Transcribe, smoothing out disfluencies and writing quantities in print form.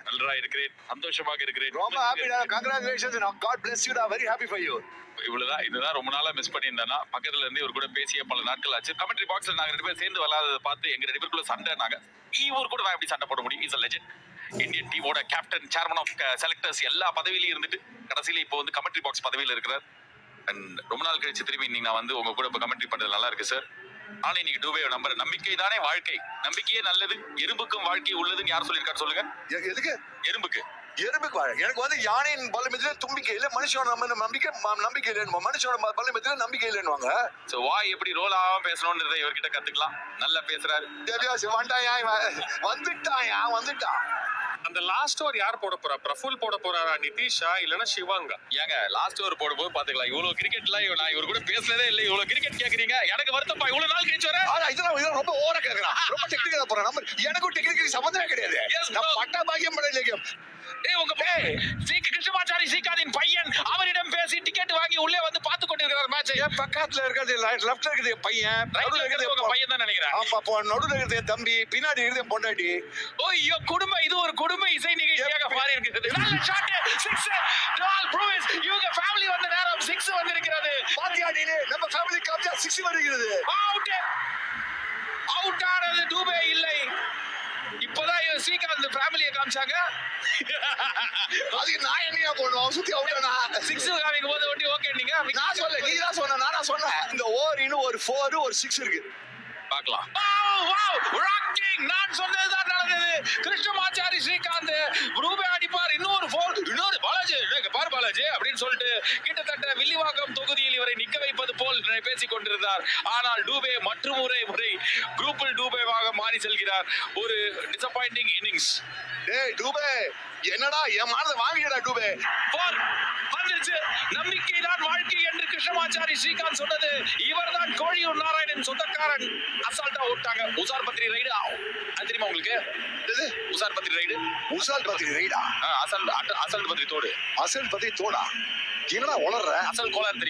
நல்லா இருக்கிறேன், சந்தோஷமாக இருக்கிறேன். ரொம்ப ஹாப்பிடா. Congratulations. God bless you. Very happy for you. இதுதான் ரொம்ப நாளா மிஸ் பண்ணியிருந்தேன்னா பக்கத்துல இருந்து இவர் கூட பேசிய பல நாட்கள் ஆச்சு. கமெண்ட்ரி பாக்ஸ்ல நாங்க 2 பேரும் சேர்ந்து விளையாடுறத பார்த்து எங்க 2 பேருக்குள்ள சண்டை. இவர் கூட நான் எப்படி சண்டை போட முடியும்? Is a legend. இந்தியன் டீமோட கேப்டன், சேர்மன் ஆஃப் செலக்டர்ஸ் எல்லா பதவியிலையும் இருந்துட்டு கடைசியில இப்போ வந்து கமெண்ட்ரி பாக்ஸ் பதவியில் இருக்கிறார். அண்ட் ரொம்ப நாள் கழிச்சு திரும்பி இன்னைக்கு நான் வந்து உங்க கூட இப்போ கமெண்ட்ரி பண்றது நல்லா இருக்கு சார். ஆனா இன்னைக்கு டூபே நம்பர் நம்பிக்கை தானே வாழ்க்கை, நம்பிக்கையே நல்லது, எறும்புக்கும் வாழ்க்கை உள்ளதுன்னு யார் சொல்லியிருக்காரு சொல்லுங்க? எதுக்கு? எறும்புக்கு. எறும்புக்கு எனக்கு வந்து யானையின் பலமத்தில தும்பிக்கை இல்ல, மனுஷனோட நம்பிக்கை இல்லைன்னு, மனுஷனோட பலமத்தில நம்பிக்கை இல்லைன்னுவாங்க. சோ வாய் எப்படி ரோல் ஆகாம பேசணும்ன்றதை இவர்கிட்ட கத்துக்கலாம். நல்லா பேசுறாரு. வந்துட்டான். அந்த லாஸ்ட் ஓவர் யார் போட போறா? பிரஃபுல் போட போறாரா, நிதிஷா இல்லனா சிவாங்கா? ஏங்க லாஸ்ட் ஓவர் போடும்போது பாத்துக்கலாம். இவ்வளவு கிரிக்கெட்ல நான் இவர் கூட பேசவே இல்லை. இவ்வளவு கிரிக்கெட் கேக்குறீங்க, எனக்கு வருத்தப்பா. இவ்வளவு நாள் கழிச்சு வர இதெல்லாம் ரொம்ப ஓவரா கேக்குறான். ரொம்ப டெக்னிக்கலா போறான். நம்ம எனக்கும் டெக்னிக்கல் சம்பந்தமே கிடையாது. நான் பட்டா பாக்கியம் படையிலேயும் கிருஷ்ணமாச்சாரி ஸ்ரீகாந்தின் பையன் அவரிடம் பேசி டிக்கெட் வாங்கி உள்ளே வந்து பார்த்து கொண்டிருக்கிறார் மேட்ச். பக்கத்துல இருக்கிறது லெஃப்ட்ல இருக்கிறது பையன், நடுவுல இருக்கிறது பையன் தான் நினைக்கிறேன். நடுவுல இருக்கிறது தம்பி, பின்னாடி இருக்கிறது பொண்டாட்டி. ஓய்யோ குடும்பம், இது ஒரு குடும்ப இசை நிகழ்ச்சியாக மாறி இருக்கிறது. நல்ல ஷாட், 6. டால் ப்ரூவிஸ் இவங்க ஃபேமிலி வந்த நேரம் 6 வந்திருக்கிறது. பாத்தியாடினே நம்ம ஃபேமிலி காப்ஜா 6 வருகிறது. அவுட் ஆனது டூபே இல்லை. இப்போதான் ஸ்ரீகாந்த் ஃபேமிலியை காமிச்சாங்க. அதுக்கு நான் என்னையா போடணும்? சுத்தி அவுட்டானா 6 காமிக்கும் போது ஒட்டி ஓகே. நீங்க நான் சொல்ல, நீ தான் சொன்ன, நானா சொன்னேன். இந்த ஓவர் இன்னும் ஒரு 4 ஒரு 6 இருக்கு. பார்க்கலாம். நான் சொன்னதுதான் நடந்தது. கிருஷ்ணமாச்சாரி ஸ்ரீகாந்த் ரூபே அடிப்பார், இன்னொரு 4, இன்னொரு பாலாஜி பார் பாலாஜி அப்படின்னு சொல்லிட்டு கிட்டத்தட்ட வில்லிவாக்கம் தொகுதியில் இவரை நிக்க வைப்பது போல் பேசிக் கொண்டிருந்தார். ஆனால் டூபே மற்றும் முறை குரூப்பில் டூபேவாக மாறி செல்கிறார். ஒரு டிசப்பாயிண்டிங் இன்னிங்ஸ். டேய் டூபே, என்னடா என் மானத வாங்கிடா டூபே. வந்துருச்சு. நம்பிக்கை தான் வாழ்க்கை என்று கிருஷ்ணமாச்சாரி ஸ்ரீகாந்த் சொன்னது. இவர்தான் கோழியூர் நாராயணன் சொந்தக்காரன். அசால்ட்டா ஓட்டாங்க. உசார் பத்திரி ரைடு அது தெரியுமா உங்களுக்கு? உசார் பத்திரி ரைடு. உசால் பத்திரி ரைடா? அசல் பத்திரி தோடு. அசல் பத்திரி தோடா? என்னடா உளறற? அசல் கோளாறு தெரியும்.